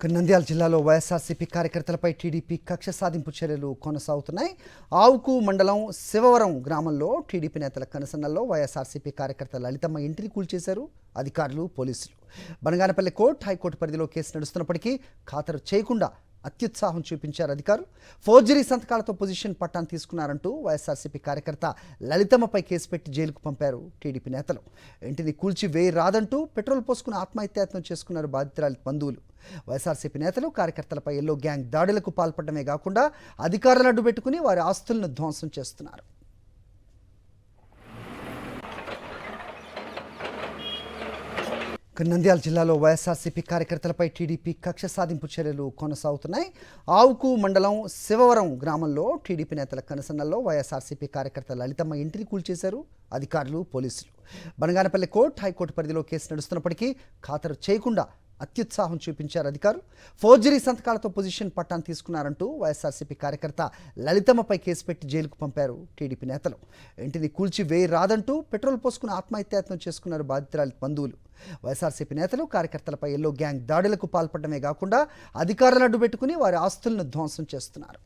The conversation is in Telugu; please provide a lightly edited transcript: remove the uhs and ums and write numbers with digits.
నంద్యాల జిల్లాలో వైఎస్ఆర్సీపీ కార్యకర్తలపై టీడీపీ కక్ష సాధింపు చర్యలు కొనసాగుతున్నాయి. ఆవుకు మండలం శివవరం గ్రామంలో టీడీపీ నేతల కనసన్నల్లో వైఎస్ఆర్సీపీ కార్యకర్త లలితమ్మ ఇంటిని కూల్చేశారు అధికారులు, పోలీసులు. బనగానపల్లి కోర్టు, హైకోర్టు పరిధిలో కేసు నడుస్తున్నప్పటికీ ఖాతరు చేయకుండా అత్యుత్సాహం చూపించారు అధికారులు. ఫోర్జరీ సంతకాలతో పొజిషన్ పట్టాను తీసుకున్నారంటూ వైఎస్ఆర్సీపీ కార్యకర్త లలితమ్మపై కేసు పెట్టి జైలుకు పంపారు టీడీపీ నేతలు. ఇంటిని కూల్చి వేయి రాదంటూ పెట్రోల్ పోసుకుని ఆత్మహత్యాయత్నం చేసుకున్నారు బాధితురాలి బంధువులు. వైఎస్ఆర్సీపీ నేతలు కార్యకర్తలపై ఎల్లో గ్యాంగ్ దాడులకు పాల్పడమే కాకుండా అధికారులను అడ్డుపెట్టుకుని వారి ఆస్తులను ధ్వంసం చేస్తున్నారు. నంద్యాల జిల్లాలో వైఎస్ఆర్సీపీ కార్యకర్తలపై టీడీపీ కక్ష సాధింపు చర్యలు కొనసాగుతున్నాయి. ఆవుకు మండలం శివవరం గ్రామంలో టీడీపీ నేతల కనసన్నల్లో వైఎస్ఆర్సీపీ కార్యకర్త లలితమ్మ ఇంటిని కూల్చేశారు అధికారులు, పోలీసులు. బనగానపల్లి కోర్టు, హైకోర్టు పరిధిలో కేసు నడుస్తున్నప్పటికీ ఖాతరు చేయకుండా అత్యుత్సాహం చూపించారు అధికారులు. ఫోర్జరీ సంతకాలతో పొజిషన్ పట్టాను తీసుకున్నారంటూ వైఎస్ఆర్సీపీ కార్యకర్త లలితమ్మపై కేసు పెట్టి జైలుకు పంపారు టీడీపీ నేతలు. ఇంటిని కూల్చి వేయి రాదంటూ పెట్రోల్ పోసుకుని ఆత్మహత్యాయత్నం చేసుకున్నారు బాధితురాలి బంధువులు. వైఎస్ఆర్సీపీ నేతలు కార్యకర్తలపై ఎల్లో గ్యాంగ్ దాడులకు పాల్పడమే కాకుండా అధికారులను అడ్డుపెట్టుకుని వారి ఆస్తులను ధ్వంసం చేస్తున్నారు.